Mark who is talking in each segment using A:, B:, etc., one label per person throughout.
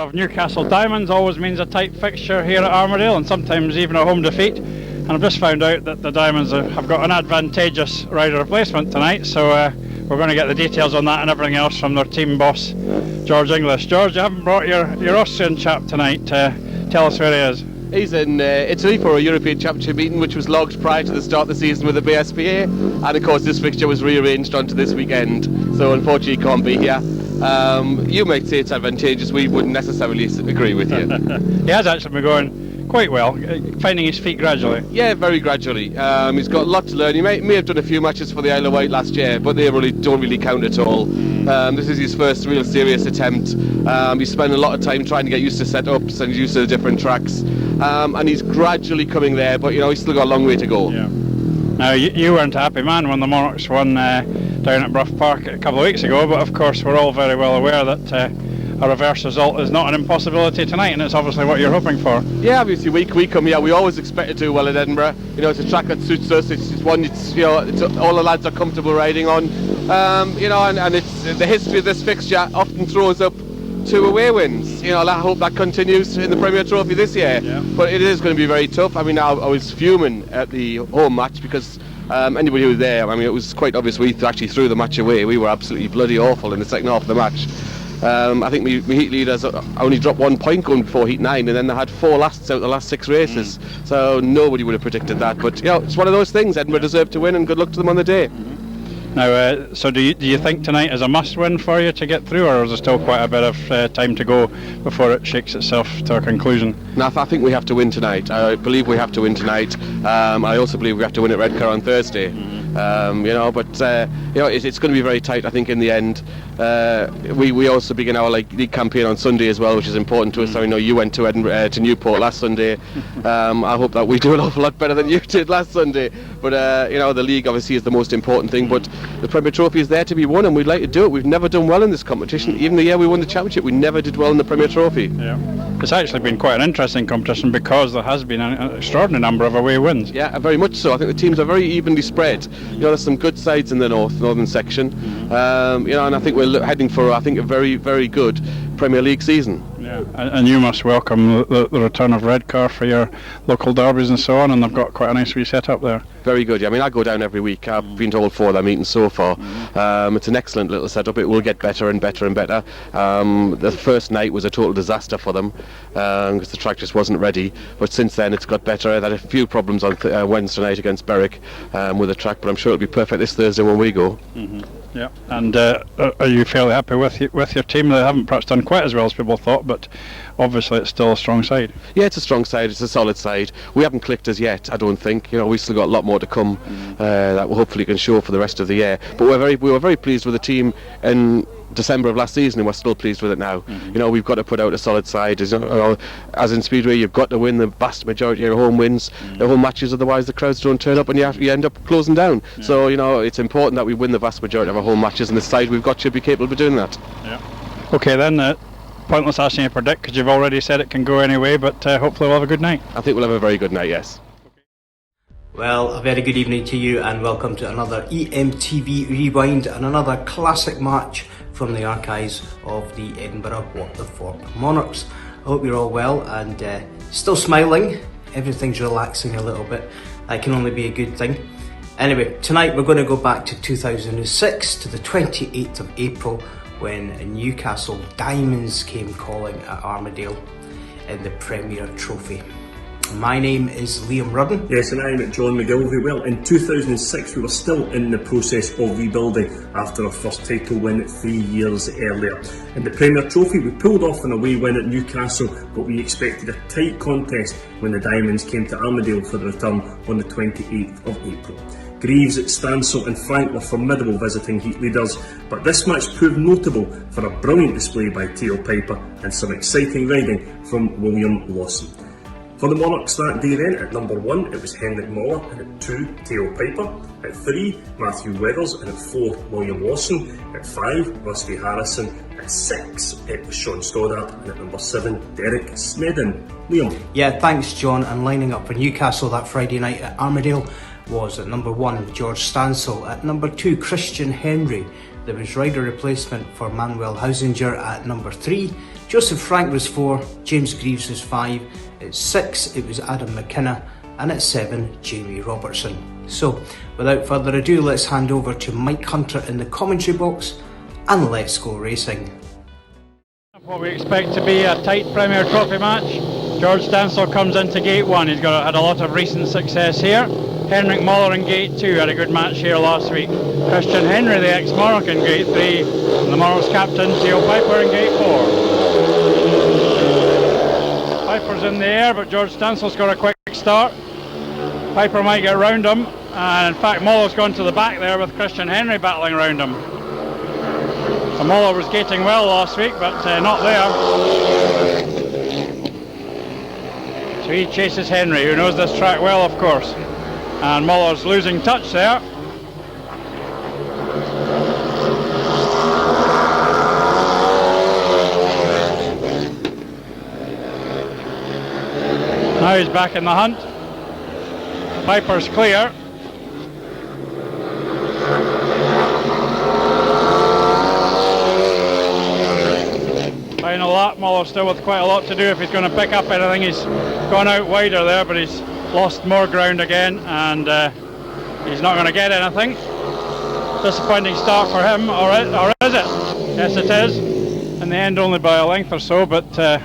A: of Newcastle Diamonds always means a tight fixture here at Armadale, and sometimes even a home defeat. And I've just found out that the Diamonds have got an advantageous rider replacement tonight, so we're going to get the details on that and everything else from their team boss, George English. George, you haven't brought your Austrian chap tonight. Tell us where he is.
B: He's in Italy for a European Championship meeting, which was logged prior to the start of the season with the BSPA, and of course this fixture was rearranged onto this weekend, so unfortunately he can't be here. You might say it's advantageous, we wouldn't necessarily agree with you.
A: He has actually been going quite well, finding his feet gradually.
B: Yeah, very gradually. He's got a lot to learn. He may have done a few matches for the Isle of Wight last year, but they don't really count at all. This is his first real serious attempt. He's spent a lot of time trying to get used to setups and used to the different tracks, and he's gradually coming there, but he's still got a long way to go.
A: Yeah. Now, you weren't a happy man when the Monarchs won down at Brough Park a couple of weeks ago, but of course we're all very well aware that a reverse result is not an impossibility tonight, and it's obviously what you're hoping for.
B: Yeah, obviously we come here, we always expect to do well at Edinburgh. It's a track that suits us. It's one it's all the lads are comfortable riding on. And it's the history of this fixture often throws up 2 away wins. I hope that continues in the Premier Trophy this year. Yeah. But it is going to be very tough. I mean, I was fuming at the home match because anybody who was there, I mean, it was quite obvious we actually threw the match away. We were absolutely bloody awful in the second half of the match. I think my heat leaders only dropped 1 point going before heat 9, and then they had 4 lasts out the last 6 races. So nobody would have predicted that. But it's one of those things. Edinburgh deserved to win, and good luck to them on the day.
A: Now, so do you think tonight is a must-win for you to get through, or is there still quite a bit of time to go before it shakes itself to a conclusion?
B: No, I think we have to win tonight. I believe we have to win tonight. I also believe we have to win at Redcar on Thursday. It's going to be very tight, I think, in the end. We also begin our league campaign on Sunday as well, which is important to us. I know you went to to Newport last Sunday. I hope that we do an awful lot better than you did last Sunday. But the league obviously is the most important thing. But the Premier Trophy is there to be won, and we'd like to do it. We've never done well in this competition. Even the year we won the championship, we never did well in the Premier Trophy.
A: Yeah, it's actually been quite an interesting competition because there has been an extraordinary number of away wins.
B: Yeah, very much so. I think the teams are very evenly spread. There's some good sides in the northern section. And I think we're heading for a very, very good Premier League season.
A: Yeah, and you must welcome the return of Redcar for your local derbies and so on, and they've got quite a nice wee set up there.
B: Very good. Yeah, I mean, I go down every week. I've been to all 4 of their meetings so far. It's an excellent little setup. It will get better and better and better. The first night was a total disaster for them because the track just wasn't ready. But since then, it's got better. They had a few problems on Wednesday night against Berwick with the track, but I'm sure it'll be perfect this Thursday when we go.
A: Yeah, and are you fairly happy with your team? They haven't perhaps done quite as well as people thought, but obviously it's still a strong side.
B: Yeah, it's a strong side, it's a solid side. We haven't clicked as yet, I don't think. We've still got a lot more to come that we hopefully can show for the rest of the year. But we were very pleased with the team in December of last season, and we're still pleased with it now. We've got to put out a solid side. As in Speedway, you've got to win the vast majority of your home wins, the home matches, otherwise the crowds don't turn up and you end up closing down. So it's important that we win the vast majority of our home matches, and the side we've got should be capable of doing that.
A: Yeah. Okay then, pointless asking you to predict because you've already said it can go anyway, but hopefully we'll have a good night.
B: I think we'll have a very good night, yes.
C: Well, a very good evening to you and welcome to another EMTV Rewind and another classic match from the archives of the Edinburgh Waterford Monarchs. I hope you're all well and still smiling. Everything's relaxing a little bit. That can only be a good thing. Anyway, tonight we're going to go back to 2006 to the 28th of April when Newcastle Diamonds came calling at Armadale in the Premier Trophy. My name is Liam Rudden.
D: Yes, and I'm John McGilvey. Well, in 2006 we were still in the process of rebuilding after our first title win 3 years earlier. In the Premier Trophy we pulled off an away win at Newcastle, but we expected a tight contest when the Diamonds came to Armadale for the return on the 28th of April. Greaves, Stancl and Franc were formidable visiting heat leaders, but this match proved notable for a brilliant display by Theo Pijper and some exciting riding from William Lawson. For the Monarchs that day then, at number 1 it was Henrik Moller, and at 2 Theo Pijper, at 3 Matthew Weathers, and at 4 William Lawson, at 5 Rusty Harrison, at 6 it was Sean Stoddart, and at number 7 Derek Snedden. Liam.
C: Yeah, thanks John, and lining up for Newcastle that Friday night at Armadale was at number 1 George Stancl, at number 2 Christian Henry, there was rider replacement for Manuel Hausinger at number 3, Joseph Frank was 4, James Grieves was 5, at 6 it was Adam McKenna, and at 7 Jamie Robertson. So without further ado, let's hand over to Mike Hunter in the commentary box and let's go racing.
A: What we expect to be a tight Premier Trophy match. George Stancl comes into gate 1, he's had a lot of recent success here. Henrik Moller in gate 2 had a good match here last week. Christian Henry, the ex-Monarch, in gate 3, and the Monarchs captain Theo Pijper in gate 4. Piper's in the air, but George Stancl's got a quick start. Pijper might get round him, and in fact Moller's gone to the back there with Christian Henry battling round him. So Moller was gating well last week, but not there. So he chases Henry, who knows this track well, of course. And Moller's losing touch there. Now he's back in the hunt. Pijper's clear. Final lap, Moller still with quite a lot to do if he's going to pick up anything. He's gone out wider there, but he's lost more ground again, and he's not going to get anything. Disappointing start for him, or is it? Yes, it is. In the end, only by a length or so, but a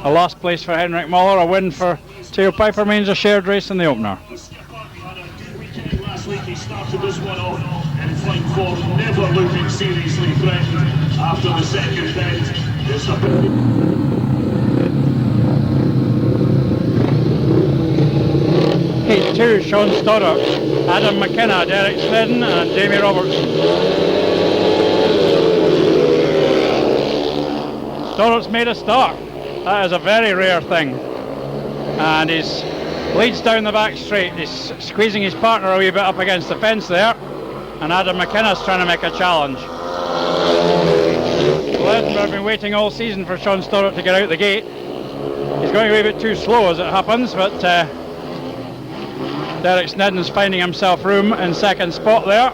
A: last place for Henrik Moller. A win for Theo Pijper means a shared race in the opener.
E: Last week he started this one off in fine form, never looking seriously threatened after the second bend.
A: Gate 2, Sean Stoddart, Adam McKenna, Derek Snedden and Jamie Robertson. Stoddart's made a start. That is a very rare thing. And he leads down the back straight. He's squeezing his partner a wee bit up against the fence there. And Adam McKenna's trying to make a challenge. Edinburgh have been waiting all season for Sean Stoddart to get out the gate. He's going a wee bit too slow as it happens, but Derek Snedden's finding himself room in second spot there.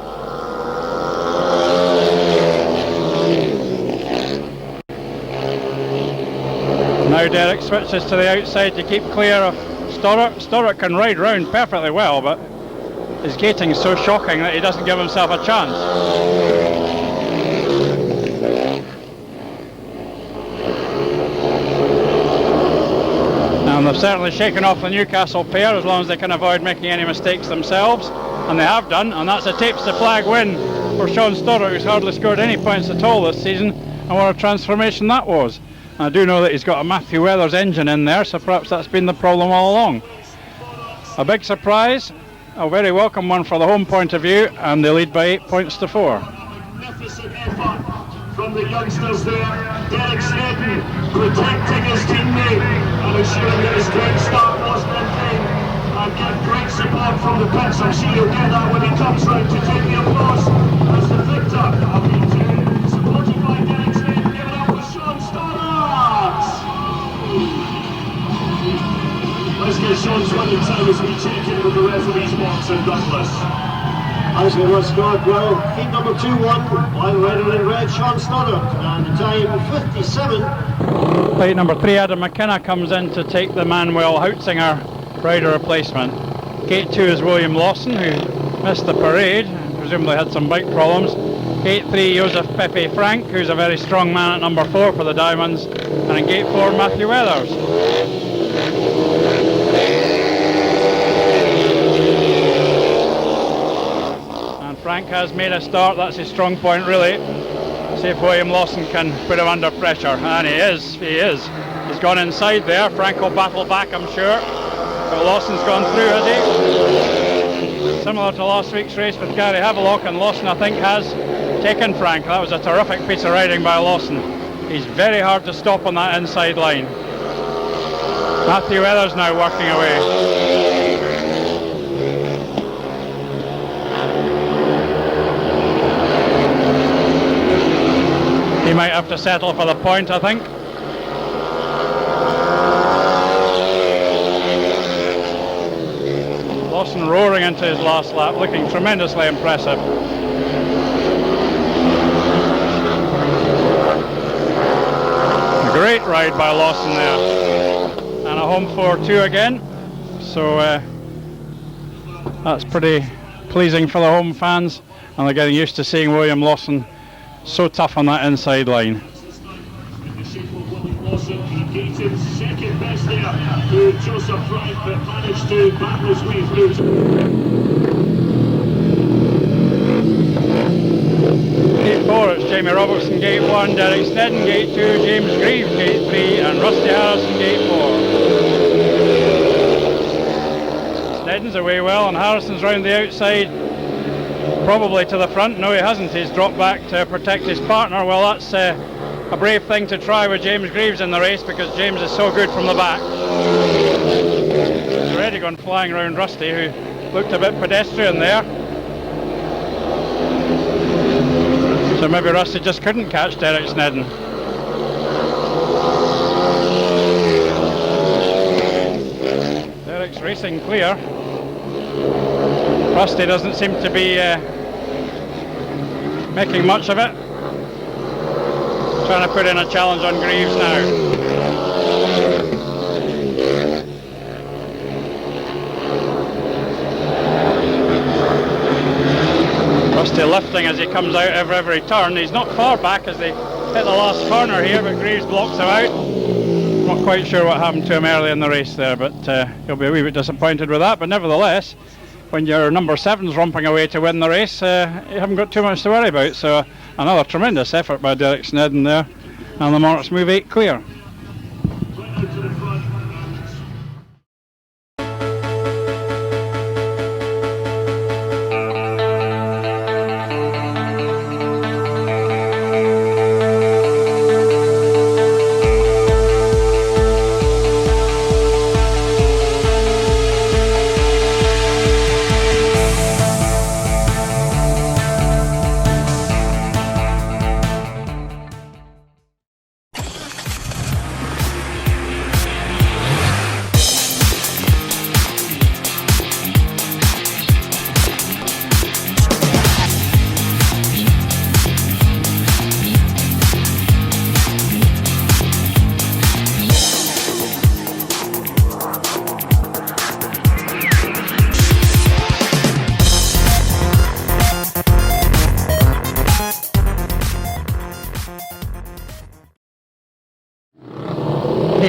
A: Now Derek switches to the outside to keep clear of Stoddart. Stoddart can ride round perfectly well, but his gating is so shocking that he doesn't give himself a chance. And they've certainly shaken off the Newcastle pair as long as they can avoid making any mistakes themselves, and they have done, and that's a tapes the flag win for Sean Stoddart, who's hardly scored any points at all this season, and what a transformation that was. And I do know that he's got a Matthew Weathers engine in there, so perhaps that's been the problem all along. A big surprise, a very welcome one for the home point of view, and they lead by 8 points to 4.
E: Magnificent effort from the youngsters there. Derek Snedden protecting his teammate and ensuring that his great start wasn't in vain, and get great support from the pits. I'm sure he'll get that when he comes round to take the applause as the victor of EMTV, supported by Derek Snedden. Give it up for Sean Stoddart. Let's get Sean's winning time as we check in with the referee's box in Douglas.
F: As we were scored well, heat number 2-1, line rider in red, Sean Stoddart, and the time 57.
A: Plate number 3, Adam McKenna, comes in to take the Manuel Hausinger rider replacement. Gate 2 is William Lawson, who missed the parade, presumably had some bike problems. Gate 3, Joseph Pepe Frank, who's a very strong man at number 4 for the Diamonds. And in Gate 4, Matthew Weathers. Frank has made a start, that's his strong point really. See if William Lawson can put him under pressure, and he is. He's gone inside there. Frank will battle back, I'm sure, but Lawson's gone through, has he? Similar to last week's race with Gary Havelock, and Lawson I think has taken Frank. That was a terrific piece of riding by Lawson. He's very hard to stop on that inside line. Matthew Weathers now working away. He might have to settle for the point, I think. Lawson roaring into his last lap, looking tremendously impressive. great ride by Lawson there. And a home 4-2 again. So that's pretty pleasing for the home fans, and they're getting used to seeing William Lawson so tough on that inside line.
E: William Lawson, he beaten second best there to Joseph Frank, but managed to battle his way through.
A: Gate 4, it's Jamie Robertson, Gate 1, Derek Snedden, Gate 2, James Grieves, Gate 3, and Rusty Harrison, Gate 4. Snedden's away well, and Harrison's round the outside, probably to the front. No, he hasn't. He's dropped back to protect his partner. Well, that's a brave thing to try with James Grieves in the race, because James is so good from the back. He's already gone flying round Rusty, who looked a bit pedestrian there. So maybe Rusty just couldn't catch Derek Snedden. Derek's racing clear. Rusty doesn't seem to be making much of it. Trying to put in a challenge on Grieves now. Rusty lifting as he comes out every turn. He's not far back as they hit the last corner here, but Grieves blocks him out. Not quite sure what happened to him early in the race there, but he'll be a wee bit disappointed with that. But nevertheless, when your number 7's romping away to win the race, you haven't got too much to worry about. So another tremendous effort by Derek Snedden there, and the Monarchs move 8 clear.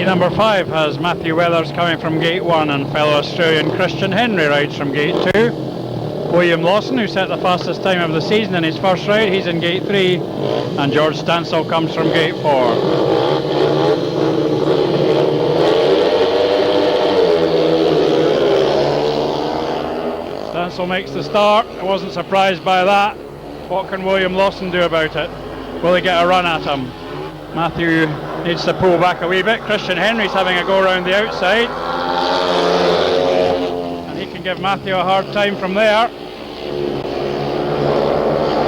A: Number 5 has Matthew Weathers coming from Gate 1, and fellow Australian Christian Henry rides from Gate 2. William Lawson, who set the fastest time of the season in his first ride, he's in Gate 3, and George Stancl comes from Gate 4. Stancl makes the start. I wasn't surprised by that. What can William Lawson do about it? Will he get a run at him? Matthew needs to pull back a wee bit. Christian Henry's having a go around the outside, and he can give Matthew a hard time from there.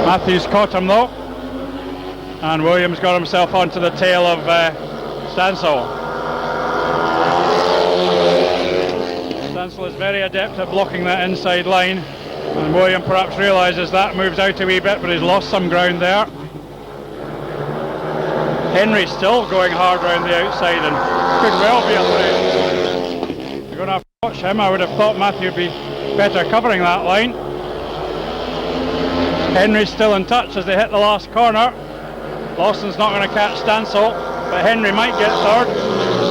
A: Matthew's caught him though, and Williams got himself onto the tail of Stancl. Stancl is very adept at blocking that inside line, and William perhaps realises that, moves out a wee bit, but he's lost some ground there. Henry's still going hard around the outside and could well be a threat. You're going to have to watch him. I would have thought Matthew would be better covering that line. Henry's still in touch as they hit the last corner. Lawson's not going to catch Stancl, but Henry might get third.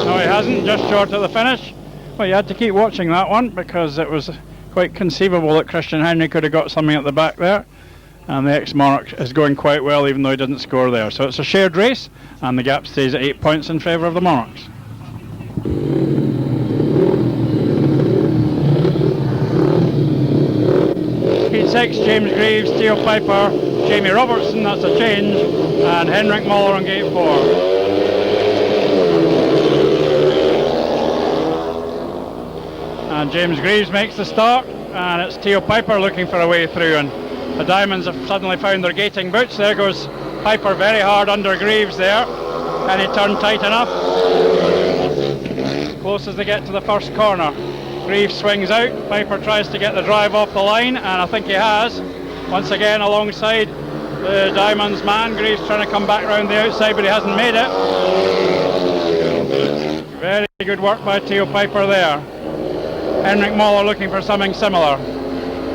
A: No, he hasn't, just short of the finish. Well, you had to keep watching that one, because it was quite conceivable that Christian Henry could have got something at the back there. And the ex-Monarch is going quite well, even though he didn't score there. So it's a shared race, and the gap stays at 8 points in favour of the Monarchs. Gate 6, James Grieves, Theo Pijper, Jamie Robertson, that's a change, and Henrik Muller on Gate 4. And James Grieves makes the start, and it's Theo Pijper looking for a way through, and the Diamonds have suddenly found their gating boots. There goes Pijper very hard under Grieves there. Can he turn tight enough? Close as they get to the first corner. Grieves swings out. Pijper tries to get the drive off the line, and I think he has. Once again alongside the Diamonds man. Grieves trying to come back round the outside, but he hasn't made it. good work by Theo Pijper there. Henrik Moller looking for something similar.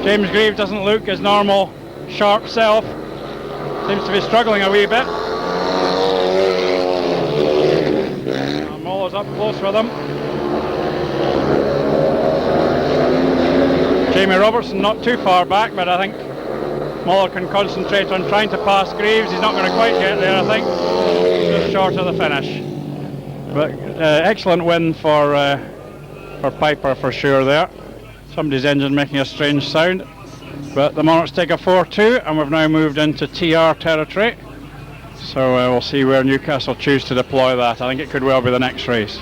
A: James Grieves doesn't look his normal sharp self. Seems to be struggling a wee bit. Muller's up close with him. Jamie Robertson not too far back, but I think Muller can concentrate on trying to pass Grieves. He's not going to quite get there, I think. Just short of the finish. But excellent win for Pijper for sure there. Somebody's engine making a strange sound. But the Monarchs take a 4-2, and we've now moved into TR territory. So we'll see where Newcastle choose to deploy that. I think it could well be the next race.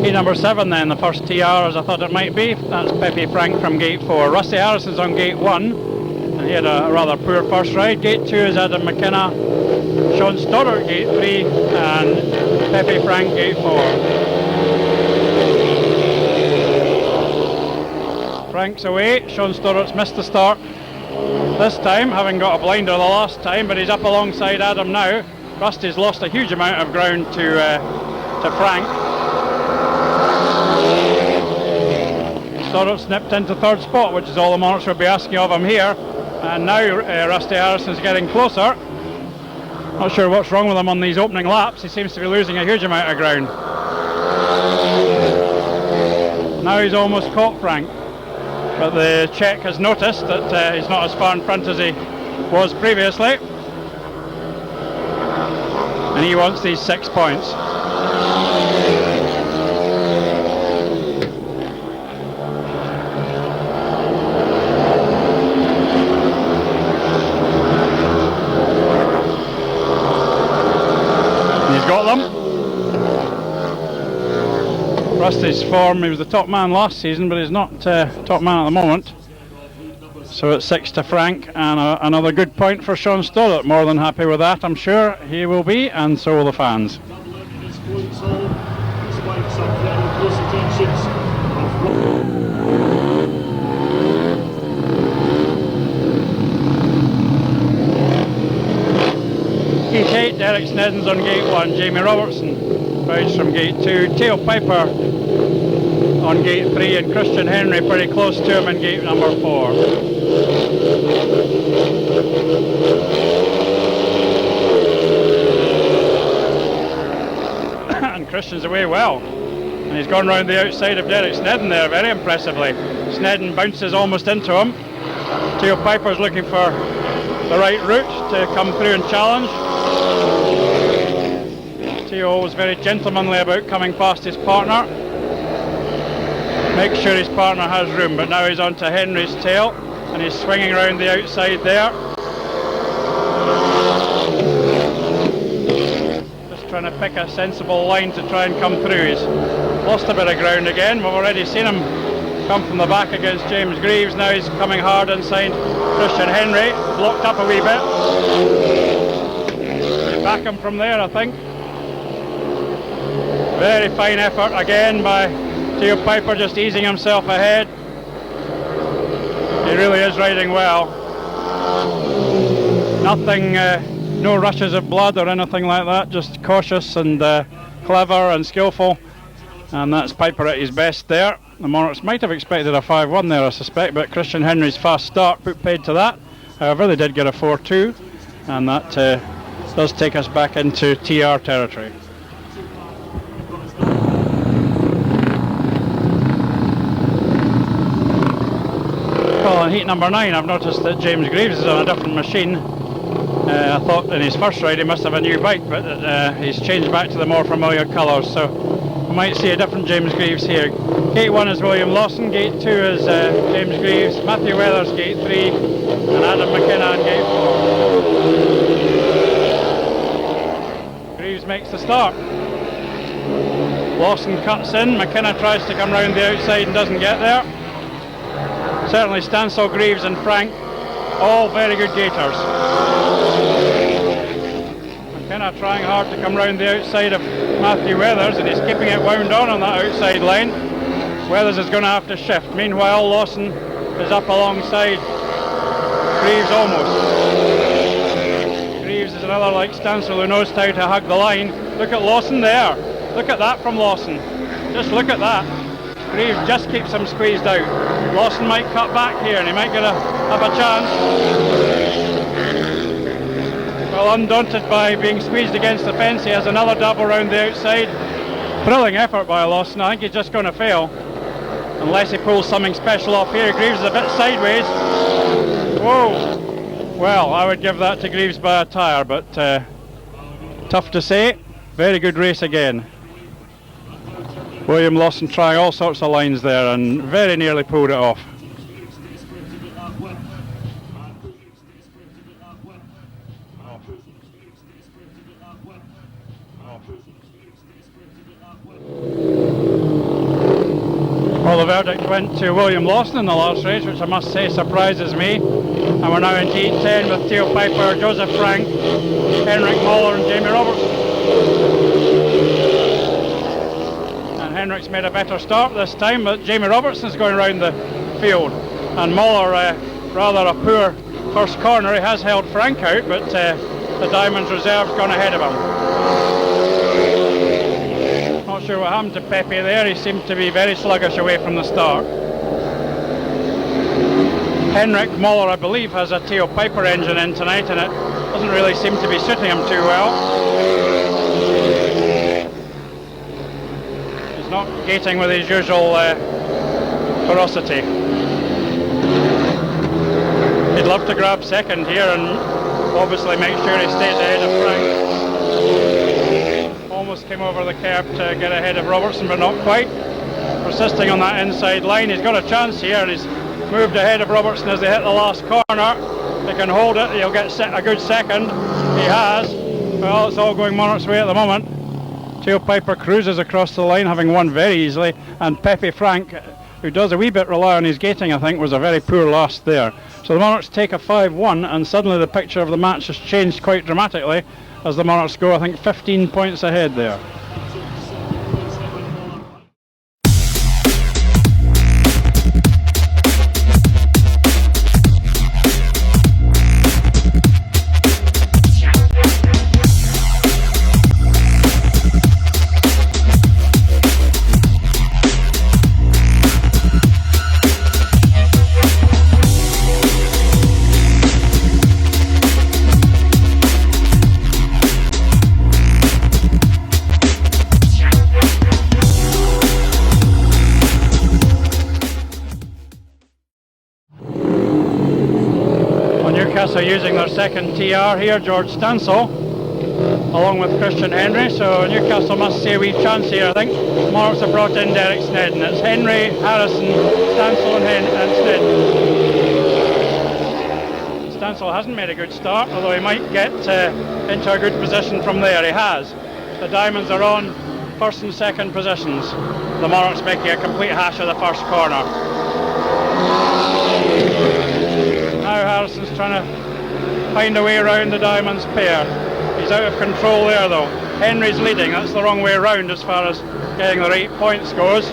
A: Heat number 7 then, the first TR as I thought it might be. That's Theo Franc from gate 4. Rusty Harrison's on gate 1. And he had a rather poor first ride. Gate 2 is Adam McKenna. Sean Stoddart gate 3 and Theo Franc gate 4. Frank's away. Sean Stoddart's missed the start this time, having got a blinder the last time, but he's up alongside Adam now. Rusty's lost a huge amount of ground to Frank. Stoddart snipped into third spot, which is all the Monarchs will be asking of him here. And now Rusty Harrison's getting closer. Not sure what's wrong with him on these opening laps. He seems to be losing a huge amount of ground. Now he's almost caught Frank. But the Czech has noticed that he's not as far in front as he was previously. And he wants these 6 points. Got them. Rusty's form, he was the top man last season, but he's not top man at the moment. So it's 6 to Frank, and another good point for Sean Stoddart. More than happy with that, I'm sure he will be, and so will the fans. Gate 8, Derek Snedden's on gate 1, Jamie Robertson rides from gate 2, Theo Pijper on gate 3, and Christian Henry pretty close to him in gate number 4. And Christian's away well, and he's gone round the outside of Derek Snedden there very impressively. Snedden bounces almost into him. Theo Pijper's looking for the right route to come through and challenge. Theo was very gentlemanly about coming past his partner. Make sure his partner has room, but now he's onto Henry's tail and he's swinging around the outside there. Just trying to pick a sensible line to try and come through. He's lost a bit of ground again. We've already seen him come from the back against James Grieves. Now he's coming hard inside Christian Henry. Blocked up a wee bit. Back him from there, I think. Very fine effort again by Theo Pijper, just easing himself ahead. He really is riding well. Nothing, no rushes of blood or anything like that, just cautious and clever and skillful. And that's Pijper at his best there. The Monarchs might have expected a 5-1 there, I suspect, but Christian Henry's fast start put paid to that. However, they did get a 4-2, and that does take us back into TR territory. Well, in heat number 9, I've noticed that James Grieves is on a different machine. I thought in his first ride he must have a new bike, but he's changed back to the more familiar colours, so we might see a different James Grieves here. Gate 1 is William Lawson, Gate 2 is James Grieves, Matthew Weathers Gate 3, and Adam McKenna in Gate 4. Grieves makes the start. Lawson cuts in, McKenna tries to come round the outside and doesn't get there. Certainly Stancl, Grieves and Franc, all very good gators. McKenna trying hard to come round the outside of Matthew Weathers, and he's keeping it wound on that outside line. Weathers is going to have to shift. Meanwhile, Lawson is up alongside Grieves almost. fella like Stancl who knows how to hug the line. Look at Lawson there. Look at that from Lawson. Just look at that. Grieves just keeps him squeezed out. Lawson might cut back here and he might have a chance. Well, undaunted by being squeezed against the fence, he has another double round the outside. Thrilling effort by Lawson. I think he's just going to fail. Unless he pulls something special off here. Grieves is a bit sideways. Whoa. Well, I would give that to Grieves by a tyre, but tough to say. Very good race again. William Lawson trying all sorts of lines there and very nearly pulled it off. Well, the verdict went to William Lawson in the last race, which I must say surprises me. And we're now in Heat 10 with Theo Pijper, Joseph Frank, Henrik Moller and Jamie Robertson. And Henrik's made a better start this time, but Jamie Robertson's going around the field. And Moller, rather a poor first corner. He has held Frank out, but the Diamond's reserve's gone ahead of him. Not sure what happened to Pepe there. He seemed to be very sluggish away from the start. Henrik Moller, I believe, has a Theo Pijper engine in tonight, and it doesn't really seem to be suiting him too well. He's not gating with his usual ferocity. He'd love to grab second here and obviously make sure he stays ahead of Frank. Almost came over the curb to get ahead of Robertson, but not quite. Persisting on that inside line. He's got a chance here, and he's moved ahead of Robertson as they hit the last corner. They can hold it. He'll get a good second. He has. Well, it's all going Monarchs' way at the moment. Theo Pijper cruises across the line, having won very easily, and Pepe Frank, who does a wee bit rely on his gating, I think, was a very poor last there. So the Monarchs take a 5-1, and suddenly the picture of the match has changed quite dramatically as the Monarchs go, I think, 15 points ahead there. Newcastle using their second TR here, George Stancl, along with Christian Henry, so Newcastle must see a wee chance here, I think. Monarchs have brought in Derek Snedden. It's Henry, Harrison, Stancl and Snedden. Stancl hasn't made a good start, although he might get into a good position from there. He has. The Diamonds are on first and second positions. The Monarchs making a complete hash of the first corner. Now Harrison's trying to find a way around the Diamonds pair. He's out of control there though. Henry's leading, that's the wrong way around as far as getting the right points goes.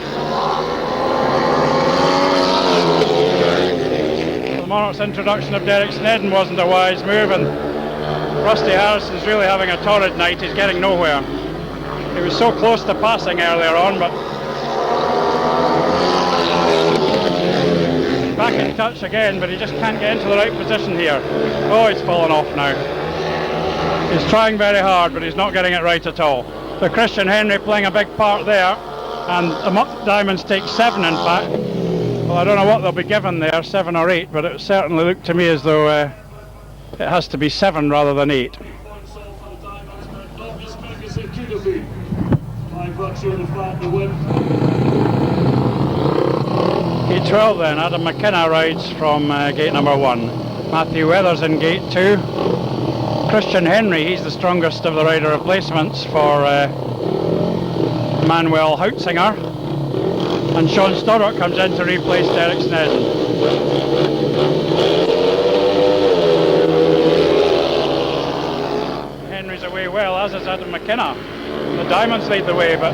A: The Monarchs' introduction of Derek Snedden wasn't a wise move, and Rusty Harrison's really having a torrid night. He's getting nowhere. He was so close to passing earlier on, but back in touch again, but he just can't get into the right position here. Oh, he's fallen off now. He's trying very hard, but he's not getting it right at all. So Christian Henry playing a big part there, and the Diamonds take 7 in fact. Well, I don't know what they'll be given there, 7 or 8, but it certainly looked to me as though it has to be 7 rather than 8. Gate 12 then, Adam McKenna rides from gate number 1. Matthew Weathers in gate 2. Christian Henry, he's the strongest of the rider replacements for Manuel Houtzinger. And Sean Stoddart comes in to replace Derek Snedden. Henry's away well, as is Adam McKenna. The Diamonds lead the way, but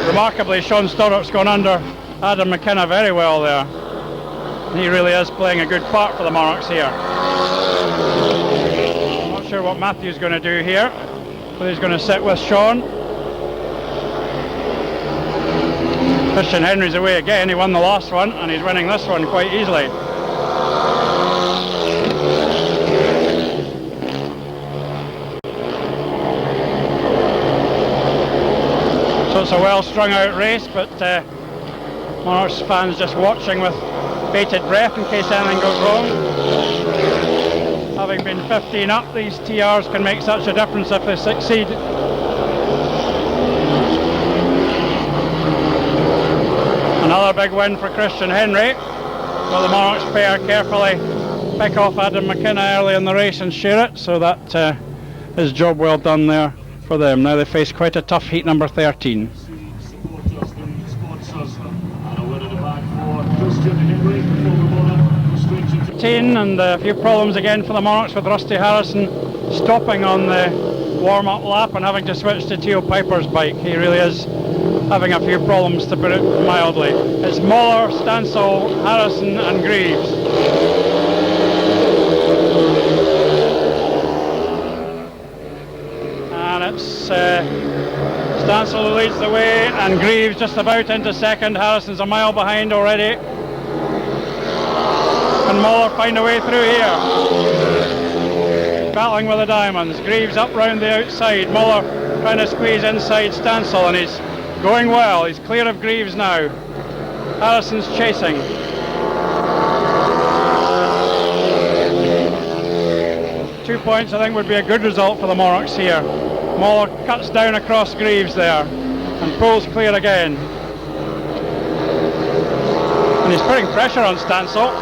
A: remarkably Sean Stoddart's gone under Adam McKenna very well there. He really is playing a good part for the Monarchs here. I'm not sure what Matthew's going to do here. Whether he's going to sit with Sean. Christian Henry's away again. He won the last one and he's winning this one quite easily. So it's a well strung out race, but Monarchs fans just watching with bated breath in case anything goes wrong. Having been 15 up, these TRs can make such a difference if they succeed. Another big win for Christian Henry. Well, the Monarchs pair carefully pick off Adam McKenna early in the race and share it, so that is job well done there for them. Now they face quite a tough heat number 13. And a few problems again for the Monarchs with Rusty Harrison stopping on the warm-up lap and having to switch to Theo Pijper's bike. He really is having a few problems, to put it mildly. It's Moller, Stancl, Harrison and Grieves. And it's Stancl who leads the way and Grieves just about into second. Harrison's a mile behind already. Can Moller find a way through here? Battling with the diamonds. Grieves up round the outside. Moller trying to squeeze inside Stancl and he's going well. He's clear of Grieves now. Harrison's chasing. Two points I think would be a good result for the Monarchs here. Moller cuts down across Grieves there and pulls clear again. And he's putting pressure on Stancl.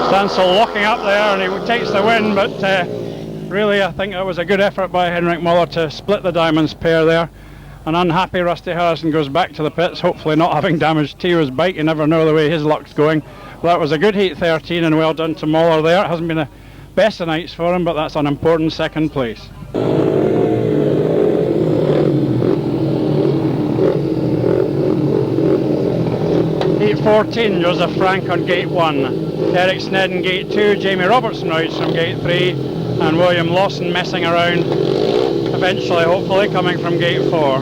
A: Stancl locking up there and he takes the win, but really I think it was a good effort by Henrik Moller to split the diamonds pair there. An unhappy Rusty Harrison goes back to the pits, hopefully not having damaged Theo's bike. You never know the way his luck's going. Well, that was a good heat 13 and well done to Moller there. It hasn't been the best of nights for him, but that's an important second place. Heat 14, Joseph Frank on gate 1. Derek Snedden gate 2, Jamie Robertson rides from gate 3 and William Lawson messing around, eventually hopefully coming from gate 4.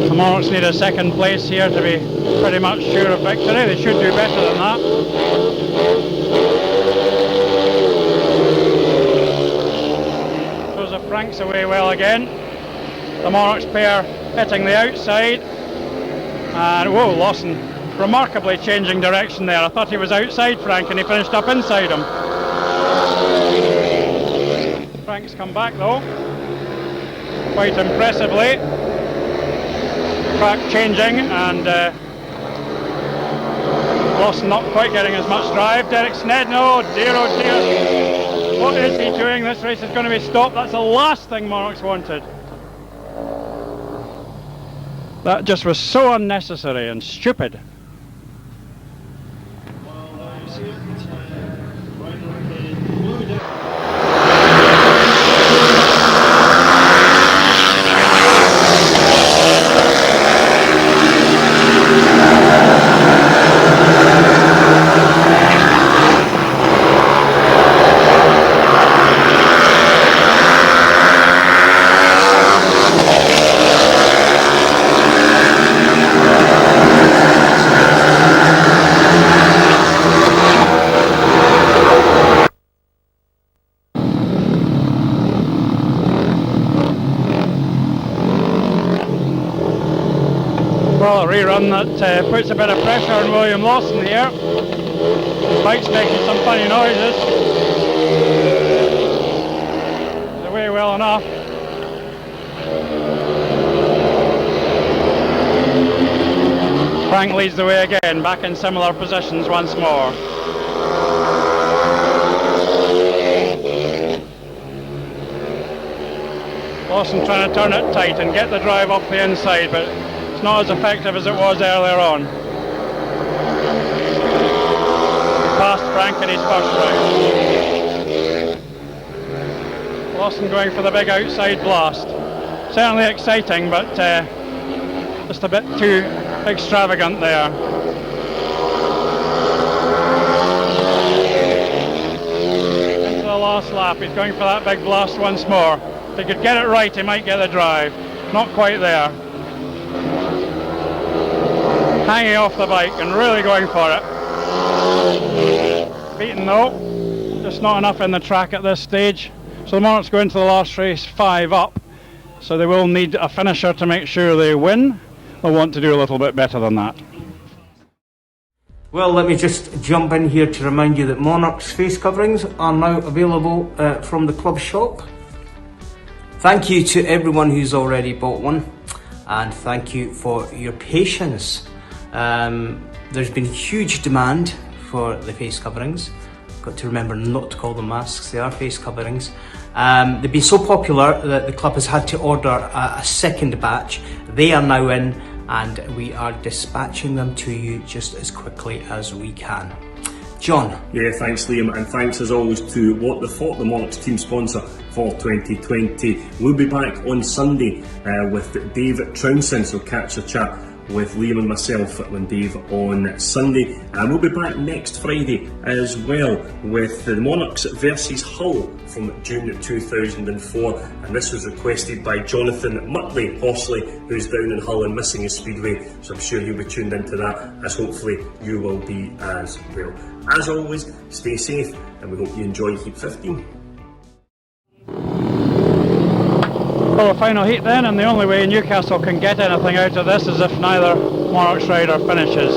A: The Monarchs need a second place here to be pretty much sure of victory. They should do better than that. Joseph Frank's away well again. The Monarchs pair hitting the outside. And whoa, Lawson remarkably changing direction there. I thought he was outside Frank and he finished up inside him. Frank's come back though, quite impressively. Track changing and Lawson not quite getting as much drive. Derek Snedden, oh dear, what is he doing? This race is going to be stopped. That's the last thing Monarchs wanted. That just was so unnecessary and stupid. Well, a rerun that puts a bit of pressure on William Lawson here. His bike's making some funny noises. He's away well enough. Frank leads the way again, back in similar positions once more. Lawson trying to turn it tight and get the drive up the inside, but it's not as effective as it was earlier on. Past Frank in his first round. Lawson going for the big outside blast. Certainly exciting, but just a bit too extravagant there. Into the last lap, he's going for that big blast once more. If he could get it right, he might get the drive. Not quite there. Hanging off the bike and really going for it. Beaten though, just not enough in the track at this stage. So the Monarchs go into the last race 5 up. So they will need a finisher to make sure they win. They'll want to do a little bit better than that.
C: Well, let me just jump in here to remind you that Monarchs face coverings are now available from the club shop. Thank you to everyone who's already bought one, and thank you for your patience. There's been huge demand for the face coverings. Got to remember not to call them masks, they are face coverings. They've been so popular that the club has had to order a second batch. They are now in, and we are dispatching them to you just as quickly as we can. John.
D: Yeah, thanks Liam, and thanks as always to What the Fort, the Monarchs team sponsor for 2020. We'll be back on Sunday with Dave Trouncin, so catch a chat with Liam and myself and Dave on Sunday, and we'll be back next Friday as well with the Monarchs versus Hull from June 2004, and this was requested by Jonathan Muttley Horsley, who's down in Hull and missing his speedway, so I'm sure you'll be tuned into that, as hopefully you will be as well. As always, stay safe, and we hope you enjoy Heat 15.
A: Well, the final heat then, and the only way Newcastle can get anything out of this is if neither Monarchs rider finishes.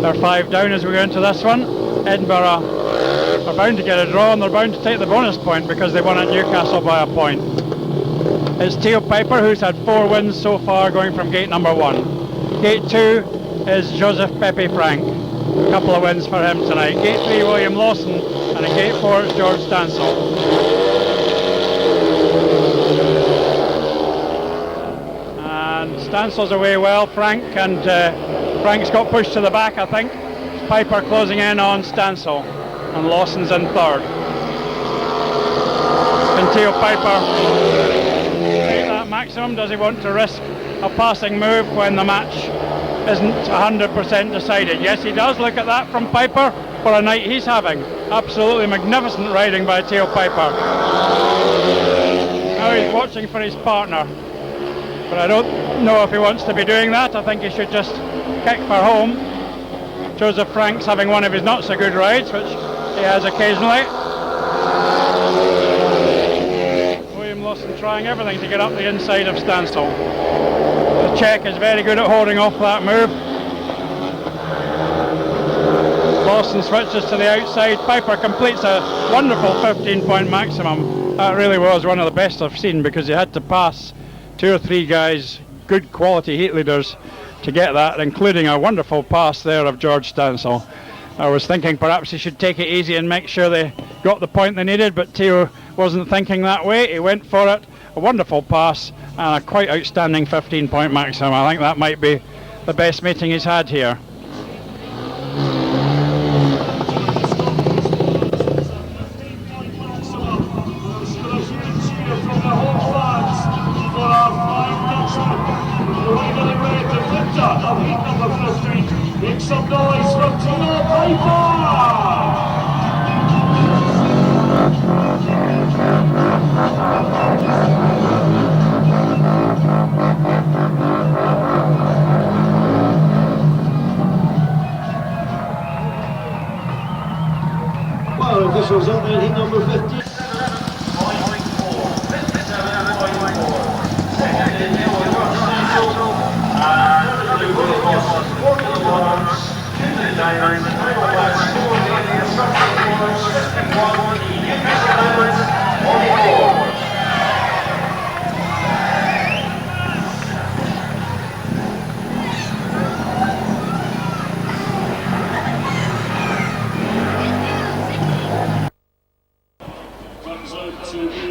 A: They're 5 down as we go into this one. Edinburgh are bound to get a draw, and they're bound to take the bonus point because they won at Newcastle by a point. It's Theo Pijper, who's had 4 wins so far, going from gate number 1. Gate 2 is Theo Franc. A couple of wins for him tonight. Gate 3, William Lawson, and in gate 4 it's George Stancl. Stancl's away well, Frank, and Frank's got pushed to the back, I think. Pijper closing in on Stancl, and Lawson's in 3rd. Can Theo Pijper take that maximum? Does he want to risk a passing move when the match isn't 100% decided? Yes, he does. Look at that from Pijper for a night he's having. Absolutely magnificent riding by Theo Pijper. Now he's watching for his partner. But I don't know if he wants to be doing that. I think he should just kick for home. Joseph Frank's having one of his not so good rides, which he has occasionally. William Lawson trying everything to get up the inside of Stancl. The Czech is very good at holding off that move. Lawson switches to the outside. Pijper completes a wonderful 15-point maximum. That really was one of the best I've seen, because he had to pass 2 or 3 guys, good quality heat leaders, to get that, including a wonderful pass there of George Stancl. I was thinking perhaps he should take it easy and make sure they got the point they needed, but Theo wasn't thinking that way. He went for it. A wonderful pass and a quite outstanding 15-point maximum. I think that might be the best meeting he's had here.
E: Make some noise from Theo Pijper!
F: Well, this was up in heat number 15.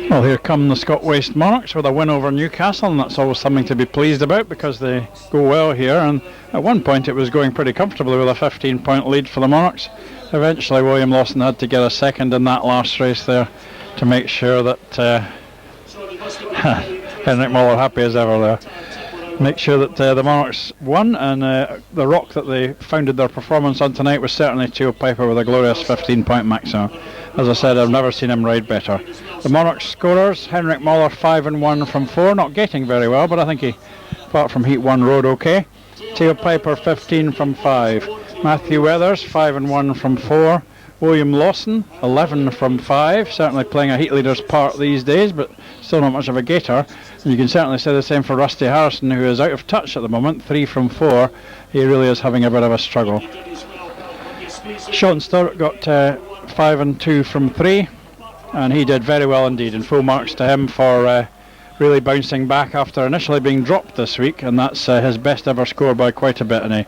A: Well, here come the Scott Waste Monarchs with a win over Newcastle, and that's always something to be pleased about because they go well here, and at one point it was going pretty comfortably with a 15-point lead for the Monarchs. Eventually William Lawson had to get a second in that last race there to make sure that Henrik Moller happy as ever there. Make sure that the Monarchs won, and the rock that they founded their performance on tonight was certainly Theo Pijper with a glorious 15-point maximum. As I said, I've never seen him ride better. The Monarchs scorers: Henrik Moller 5-1 from 4, not gating very well, but I think he, apart from Heat 1, rode okay. Theo Pijper 15 from 5. Matthew Weathers 5-1 from 4. William Lawson 11 from 5, certainly playing a heat leader's part these days, but still not much of a gator. And you can certainly say the same for Rusty Harrison, who is out of touch at the moment, 3 from 4. He really is having a bit of a struggle. Sean Stewart got 5 and 2 from 3, and he did very well indeed, and full marks to him for really bouncing back after initially being dropped this week, and that's his best ever score by quite a bit, and he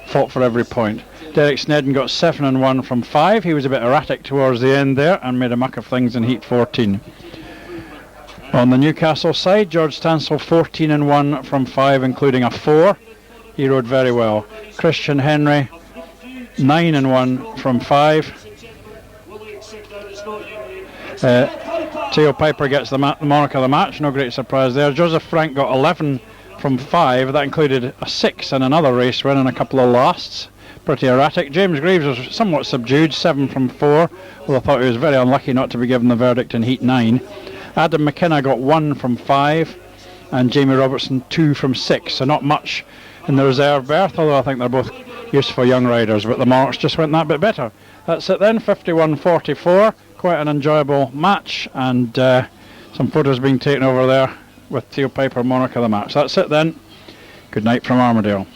A: fought for every point. Derek Snedden got 7-1 from 5. He was a bit erratic towards the end there and made a muck of things in Heat 14. On the Newcastle side, George Stancl 14-1 from 5, including a 4. He rode very well. Christian Henry 9-1 from 5. Theo Pijper gets the mark of the match, no great surprise there. Joseph Frank got 11 from 5. That included a 6 in another race win and a couple of lasts. Pretty erratic. James Grieves was somewhat subdued, 7 from 4, although I thought he was very unlucky not to be given the verdict in Heat 9. Adam McKenna got 1 from 5, and Jamie Robertson 2 from 6, so not much in the reserve berth, although I think they're both useful young riders, but the Monarchs just went that bit better. That's it then, 51-44, quite an enjoyable match, and some photos being taken over there with Theo Pijper, monarch of the match. That's it then, good night from Armadale.